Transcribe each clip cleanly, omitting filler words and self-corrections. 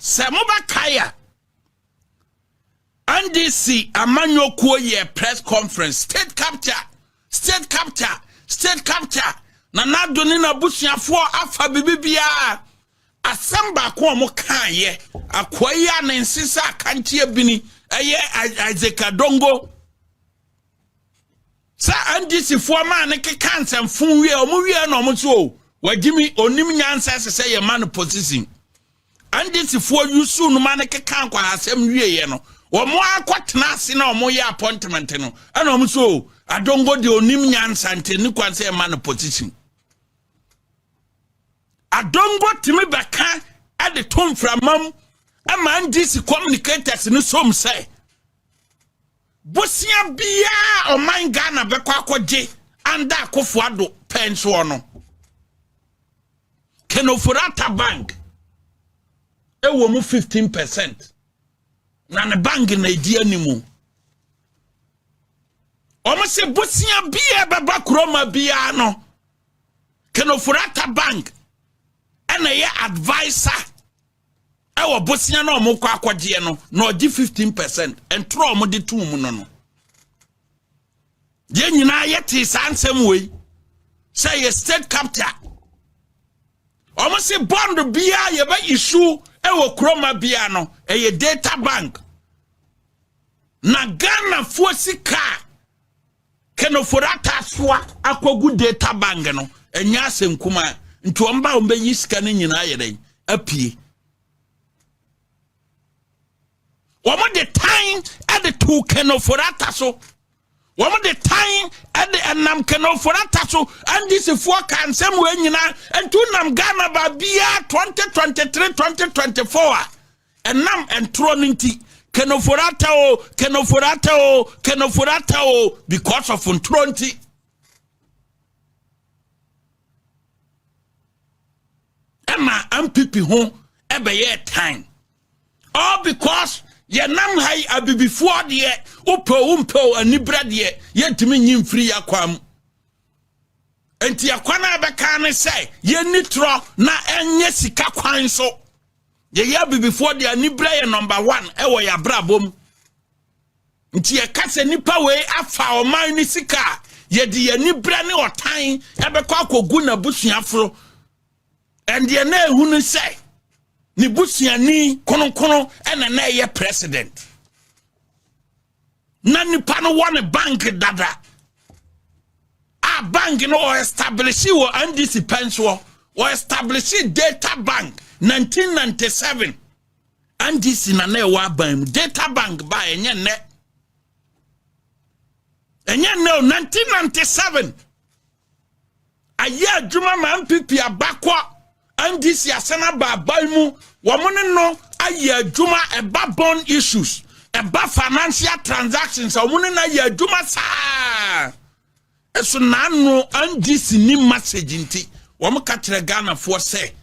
Semoba Kaya NDC Amanyo Kuoye press conference state capture na nadoni na busuafo afa bibibia asamba ko mo kan ye akoya na nsisa kantie bini eye Isaac Dongo sa NDC fo ma ne kekan semfun wie o mu wie na o mu so wagimi onim nyansa sese ye man position NDC fo yusu no ma ne kekan kwa asem wie ye no wo mo akwatena ase na o mo ye appointment no ana o mu so Adongo de onim nyansa nte ni kwanse ye man position Adongo timi beka at the tom from mum a man DC communicators in some say Bosia bia o man Ghana bekwa kwaje anda Akufo-Addo penso no Kenofurata bank ewo mu 15% na ne bank na edi animu o se bosia bia baba kroma bia no Kenofurata bank and a advisor our bosia no mo kwa kwaje no no di 15% and throw mo di 2 mu no ye nyina yeti sansem we say a state capture almost say bond bia ye ba issue ewo kroma bia no e DataBank na Ghana fosika Kenofurata soa akogu DataBank no enya asenkuma nti omba ombe yisika ne nyina yeden apie womo the time at the two Kenofurata so womo the time at the enam Kenofurata so and this for kan sem we nyina entu nam Ghana ba bia 2023 2024 enam entro nti Kenofurata o because of untronti Emma MPP ho ebeye time all because ye nam hai abibifo de umpo anibra de yentimi nyimfiri yakwam enti yakwana abeka ne say ye nitro na enye sika kwan so ye abibifo de anibra ye number 1 ewo ya brabom nti ye kase nipa we afa o man ni sika ye de ye nibra ne otan ebekọ akogu na busuafro and ye na ehunu say ni busuani kono ena na ye president na nipa no one bank dada a bank no o establish wo NDC pension o establish DataBank 1997 NDC na na wa ban DataBank ba enye ne 1997 aye adwuma ma MPP abakwa NDC asana ba mu womone no aye adwuma eba bond issues eba financial transactions womone na aye adwuma saa eso na no NDC ni message nti wom ka kire Ghana fo se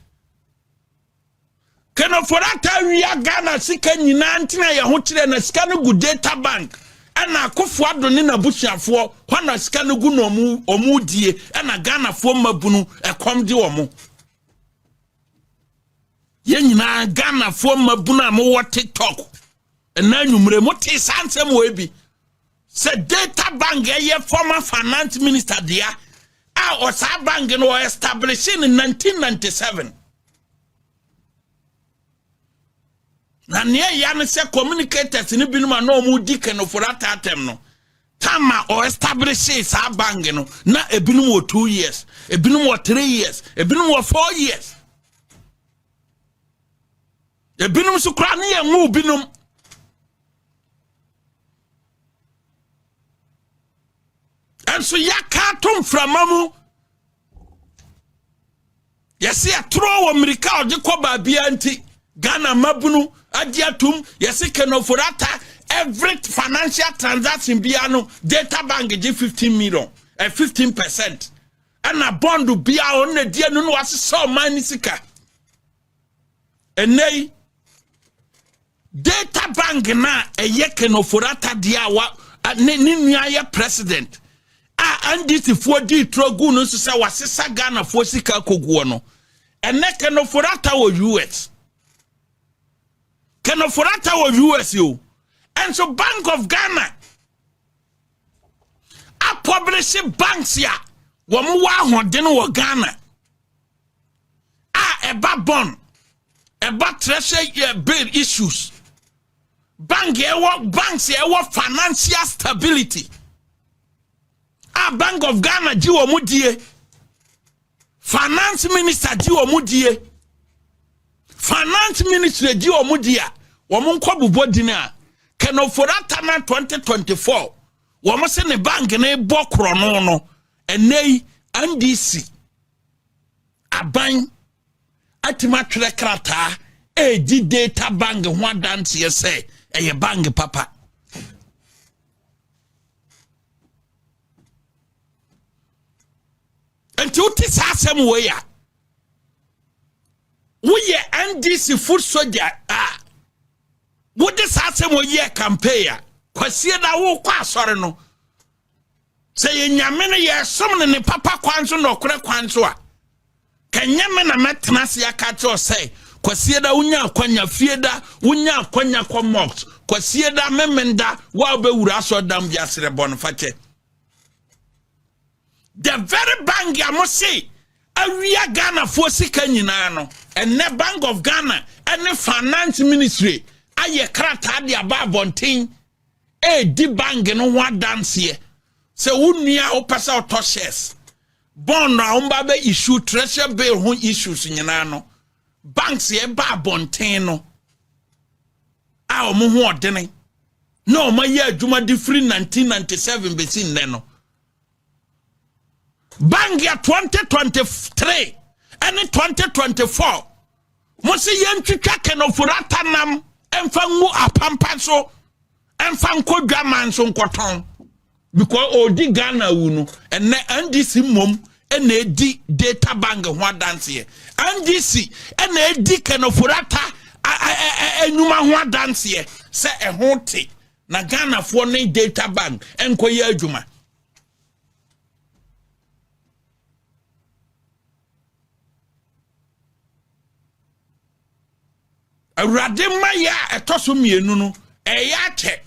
Kenofurata wia Ghana sika nyina ntina ye ho kire na sika no gu DataBank ana Akufo-Addo ni na busuafo hwana sika no gu no omu die ana Ghana fo mabunu ekom de omo ye nyina Ghana fo mabuna mo wo TikTok na nwumre mo te sansem we bi se DataBank ye former finance minister dia a o sa bank no established in 1997 na ne ya ne se communicators ni binuma na o mu di Kenofurata atem no tama o establish sa bank no na ebinum wo 2 years ebinum wo 3 years ebinum wo 4 years ebinum su kra ne ye mu binum enso yakatom framamu yesi atro wo America o de ko ba bia nti Ghana mabunu adiatum yesi Kenofurata every financial transaction biano DataBank give 15 million 15% and a bond bia on the dia no was so many sika enei DataBank na eye Kenofurata dia wa ni ya president NDC for di trogu no so say wasesa Ghana for sika koguo no ene Kenofurata wo US Kenoforata of USU. And so Bank of Ghana a publish banks ya wamuwa hodeno wa Ghana eba bond eba treasury bill issues banks ya financial stability Bank of Ghana ji omudie finance minister ji omudie finance ministry ji omudia womunkwa bubodina Kenoforata na 2024 wamase ne bank na ebo krono no enei NDC aban atima twere krata eji DataBank ho adanse ye eye bank papa enti uti sasem we ya woye NDC food soldier wo de sasem we ye campaign kwasie da wo kwa asore no se ye nyame ne ye som ne papa kwanso no kore kwanso a kanyame na metena se akacho say kwasie da unya akwanya fieda unya akwanya komox kwasie da memenda wa obewura so dam biasere bonfache the very bank ya mo say awia Ghana fo sika nyina no ene Bank of Ghana ene finance ministry aye krata de ababontin di bank no wa dance se wunua opesa autoshes bond na umba be issue treasury bill ho issues nyina no banks ye ba bonten no a omo ho odene na omo ye adwuma di free 1997 besi nne no bank ya 2023 and 2024 mo se ye ntwitwa Kenoforata nam emfa ngu apampa so emfa nkodwa manso nkoton because odi Ghana wu no ene NDC mom ene edi DataBank ho adanse NDC ene edi Kenoforata enuma ho adanse se ehote na Ghana fo ne DataBank enkoye adwuma awurade maya etoso mienu no eya che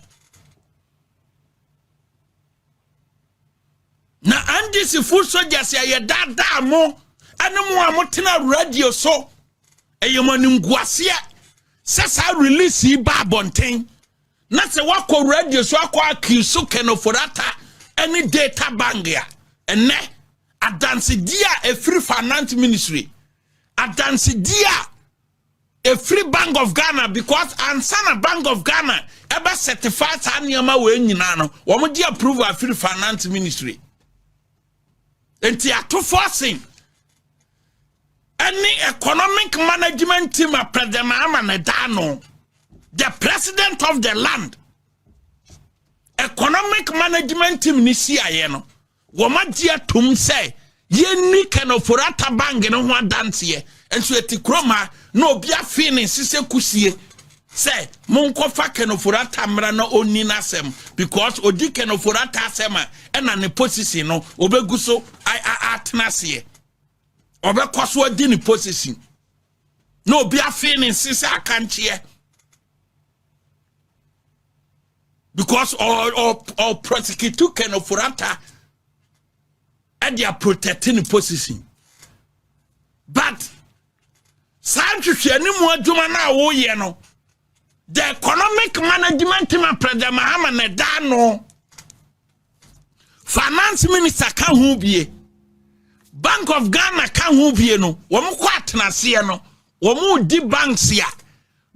na NDC food soldiers ya dada mo anemu amotena radio so eyemaninguase sesa release ba bonten na se wako radio so akwa akiso Kenoforata any DataBank ya ene adanse dia a free finance ministry adanse dia a free Bank of Ghana because ansana Bank of Ghana eba certified anyama we nyina no wo mo di approve a free finance ministry enti ato forcing any economic management team a president Amanedano the president of the land economic management team ni CIA no wo ma di atum say ye ni Kenoforata bank no ho dance ye enso etikroma no bia fini sise kusie say monkofa Kenoforata mra na oni nasem because odi Kenoforata asema ena ne position no obeguso atnase obekoso odi ne position no bia fini sise akanche because or prosecute Kenoforata and they are protecting the position but Sanchuchi any more Jumana wo ye no the economic management team president Amanedano finance minister kan hu bie Bank of Ghana kan hu bie no wo mo kwatena se no wo mo di banks ya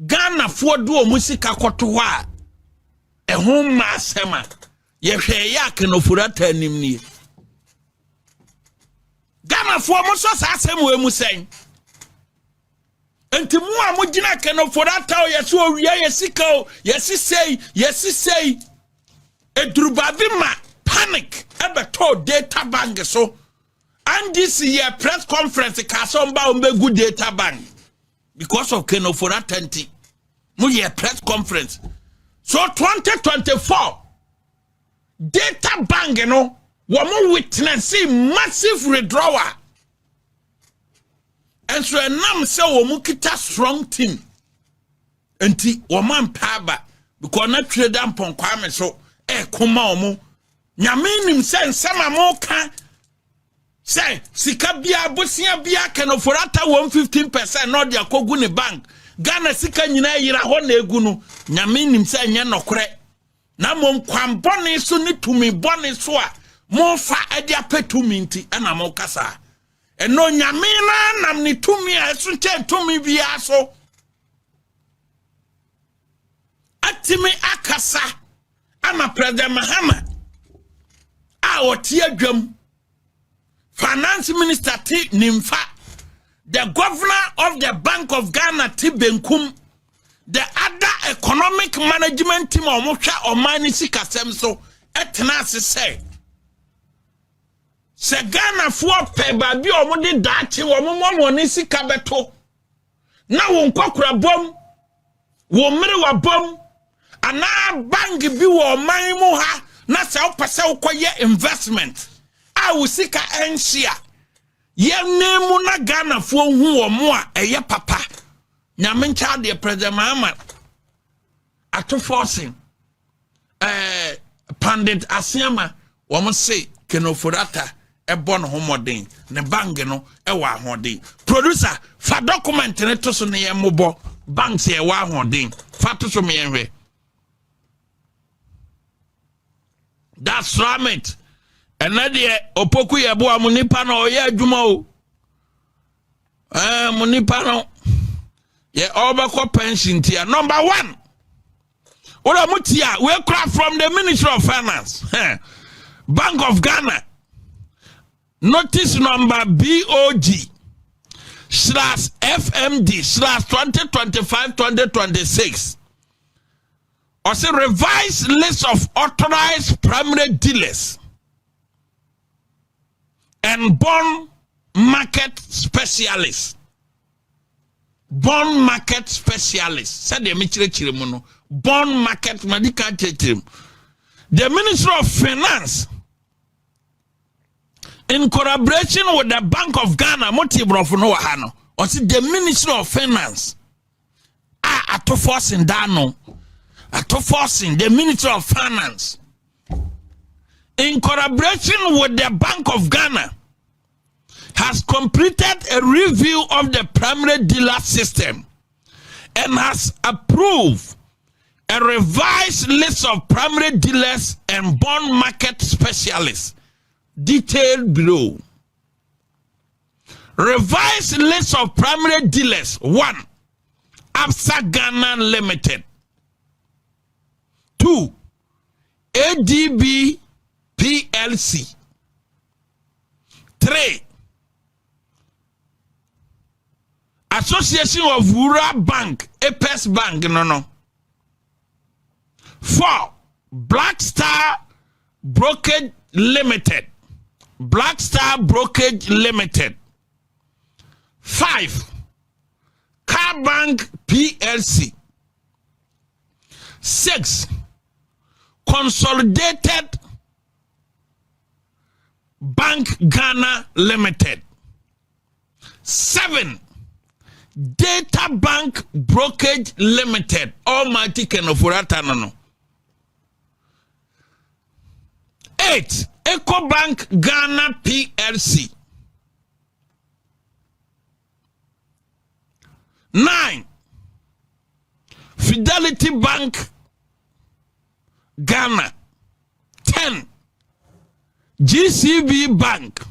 Ghana fo do o musika koto ho a ehun ma asema ye hwe ya Kenoforata anim ni Ghana fo mo so sa asem we mu sen enti mu a mo gina Kenoforata o yeso owia yesika o yesi edrubabi ma panic ebeto DataBank so and this year press conference kasomba ombegu DataBank because of Kenoforata enti mu year press conference so 2024 DataBank no woman witnessing massive withdrawal and so nam say woman kita strong team enti woman paba because na trade ampon kwame so kuma omo nyame nim se nsama mo ka say sika bia bosia bia Ofori Atta 115% no dia kogu ne bank Ghana sika nyina yira ho na egu no nyame nim se nya nokore na mom kwambone so ne tumi bone so a mo fa ade apetumi nti na mo kasa eno nyame na nam ne tumi a so che tumi bia so atimi akasa ama President Mahama a otie adwam Finance Minister T Nimfa, the Governor of the Bank of Ghana T Benkum, the other economic management team of Musha or Manisi Kasemso, etnasi se Ghana for pay baby or money dati or monisi kabeto. Now won kokra bomb, won wa bomb, and now bank bi or manimuha, na sa upasa ukoye investment. Awusika ensia ye nemu na Ghana fo hu omo a eye papa nyame ncha de President Mahama ato forcing Pandit Asiama wo say Ofori Atta ebo no homoden ne bank no e wa ahoden producer fa document ne to so ne ye mobo bank se e wa ahoden fa to so me enwe that's right. And na opoku ye bo amunipa na oye adwuma o munipa no ye obako pension tia number 1 ola mutia we craft from the Ministry of Finance Bank of Ghana notice number BOG /FMD/2025-2026 also revised list of authorized primary dealers and bond market specialists. Bond market specialists. Said the Michire bond market medical team. The Ministry of Finance, in collaboration with the Bank of Ghana, or see the Ministry of Finance, at forcing Dano, at forcing the Ministry of Finance. In collaboration with the Bank of Ghana, has completed a review of the primary dealer system and has approved a revised list of primary dealers and bond market specialists, detailed below. Revised list of primary dealers: 1. Absa Ghana Limited. 2. ADB PLC. 3. Association of Hurraaay Bank, Apes Bank, no. 4. Black Star Brokerage Limited. Black Star Brokerage Limited. 5. Car Bank PLC. 6. Consolidated Bank Ghana Limited. 7. DataBank Brokerage Limited. Almighty Ofori Atta no. 8. EcoBank Ghana PLC. 9. Fidelity Bank Ghana. 10. GCB Bank.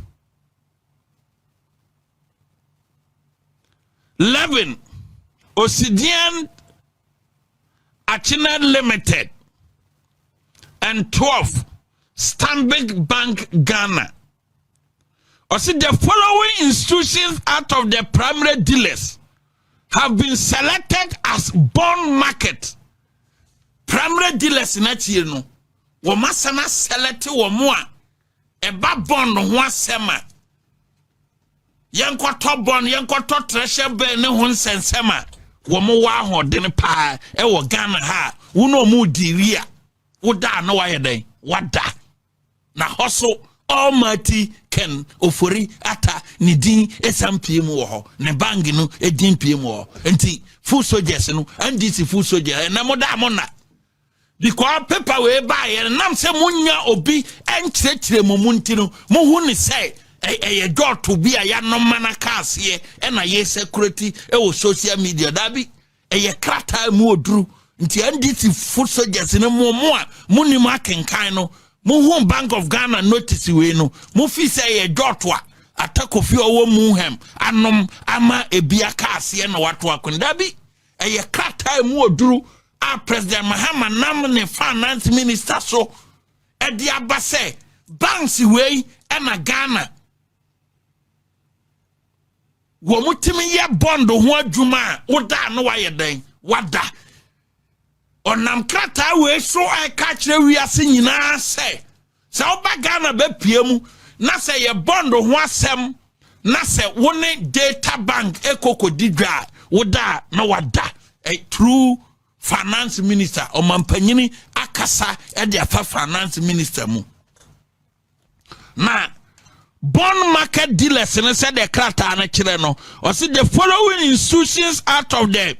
11. Osidian Achina Limited. And 12. Stanbic Bank Ghana. Or see the following institutions out of the primary dealers have been selected as bond market primary dealers in that year. No, Womasana select Womua eba bond one sema. Yanko top bond, yanko top treasure be ne hun sensema. Womo wa ho den pa e wo Ghana ha. Uno mu diria. Uda no wa yeden. Wada. Na hustle Almighty Ken Ofori Atta Nidin SMPM wo ne bank no edin PM wo enti full soldiers no and this full soldier na moda mona because paper we buy nam se munya obi enkyerɛkyerɛ momunti no mo hu ne say eye dot to be a ya no mana cars here and a security social media dabi eye krata mu odru nti nditi full soldiers no mo a muni ma kenkan no mo hu Bank of Ghana notice we no mo fi say eye dot wa Atta Kofi owo muhem anom ama ebia cars here na wato akon dabi eye krata mu odru a President Mahama nam ne finance minister so e dia abase banks we na Ghana womutimi ye bondo ho adwuma woda no waye den wada onam krata we so e ka kire wiase nyina se oba Ghana be piemu na se ye bondo ho asem na se woni DataBank ekokodidwa woda no wada a true finance minister o mampanyini akasa e de afa finance minister mu na bond market dealers and said the krata na kire no or see the following institutions out of the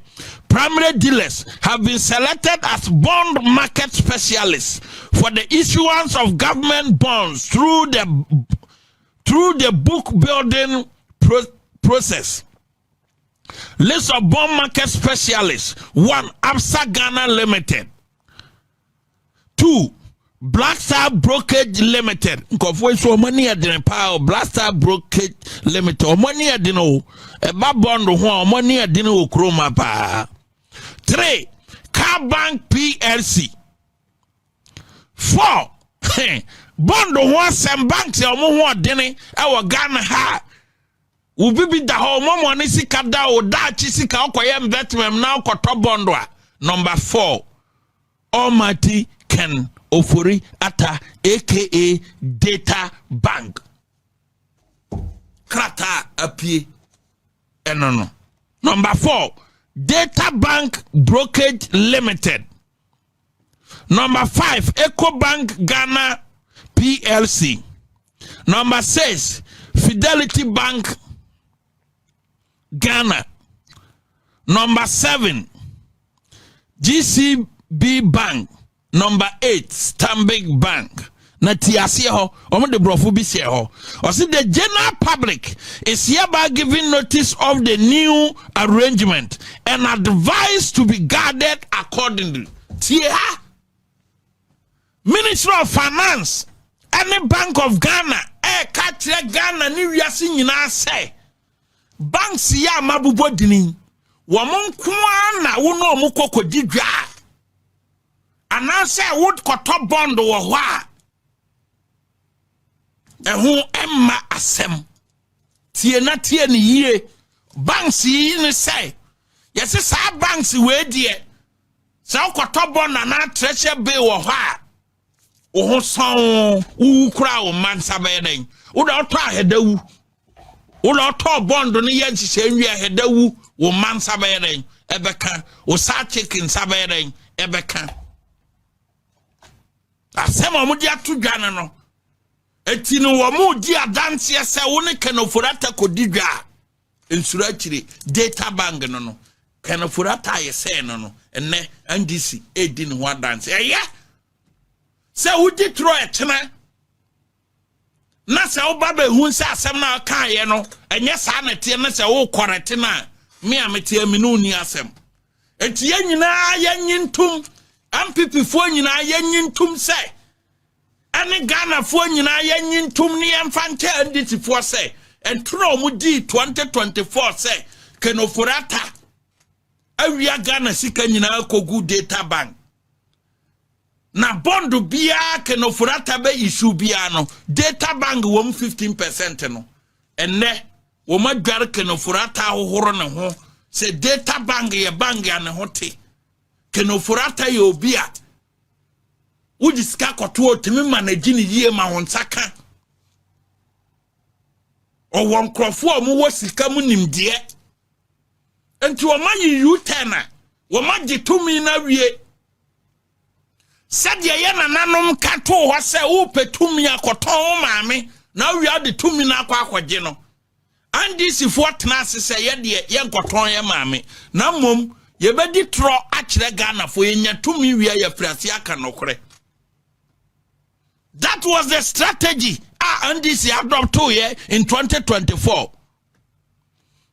primary dealers have been selected as bond market specialists for the issuance of government bonds through the book building process. List of bond market specialists: 1. Absa Ghana Limited. 2. Black Star Brokerage Limited. Nkofo so money adin pa Black Star Brokerage Limited. Money adin o e ba bond ho money adin o kroma pa. 3. Car Bank PLC. 4. Bond ho asem banks e omo ho adin e wo Ghana ha. Ubibi da ho momo ni sika da o da chi sika okoye investment na okoto bond a. Number 4. Almighty Ken Ofori Atta aka DataBank. Krata apie enono. Number 4. DataBank Brokerage Limited. Number 5. EcoBank Ghana PLC. Number 6. Fidelity Bank Ghana. Number 7. GCB Bank. Number 8, Stanbic Bank. Na tiasie ho, omo de brofo bi sie ho. O see the general public is hereby giving notice of the new arrangement and advised to be guarded accordingly. Tie ha. Ministry of Finance, any Bank of Ghana, ka kire Ghana ni wiase nyina say. Banks ya mabubo dini. Wo mo nko na wo no mo kokodidwa. And I say would koto bond wo wa ehu emma asem tie na tie ni yie banks yi ni say yes sa banks we die sa koto bond na treasure bill wo ha wo son wo kura wo man sabeden wo do to ahedawu wo do to bond no ye nhihye nwi ahedawu wo man sabeden ebeka wo sa chicken sabeden ebeka asema mudi atudwana no eti no wo mudi adanse ese wo ne kanofurata kodidwa ensura kire DataBank no kanofurata yese no enne NDC edi ne ho adanse eye se wudi tro etena na se wo baba hu se asem na kan ye no enye sa na tie na se wo korete na me amete mi no ni asem eti ye nyina ye nyintum MPP fo nyina yanyintum se ane Ghana fo nyina yanyintum ne yemfante anditi fo se entro mu di 2024 se kenofurata awia Ghana sika nyina kogu DataBank na bondo bia kenofurata be issue bia no DataBank wom 15% no enne wo madware kenofurata hohoro ne ho se DataBank ye bank ya ne hote kenofurata ye obia udiska koto timi managini yie ma wonsaka o won krofo mu wosika mu nimde enti o mayi U10 wo magitumi na wie said ye na nanom ka to ho se wo petumi akoton maame na wi ade tumi na akwaje no and this if what na se ye de ye nkoton ye maame na mom ye bedi tro akire Ghana fo ye nya tumi wi ya frase aka nokore. That was the strategy and this adopted here in 2024.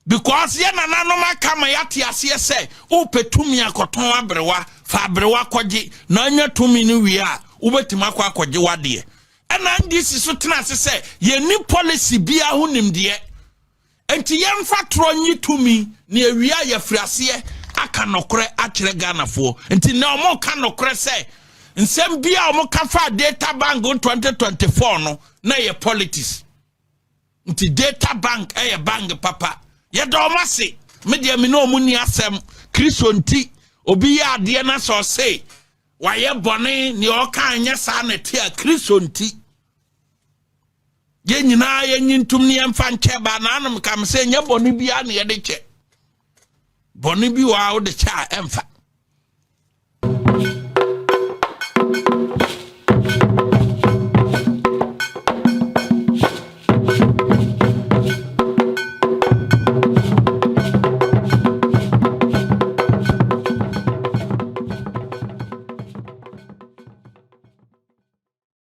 Because ye na nanoma kama yati asiye se upetumi akoton abrewa fa abrewa kwaji na anya tumi ni wia ubetima kwa kwaji wadie. And this is so tena se ye ni policy bia ho nimde. Enti ye mfa tronyi tumi ni wia ye friase aka nokore akire Ghana fo. Enti na omo ka nokore se nsem bia omo ka fa DataBank 2024 no na ye politics. Nti DataBank ye bank papa. Ye do mase media me no muni asem Kristo nti obi ya ade na so say waye bone ni o ka anya sa na ti a Kristo nti ye nyina ye nyintum ne emfa nche ba na anum kam say nya bone bia na ye de che bone bi wa o de cha emfa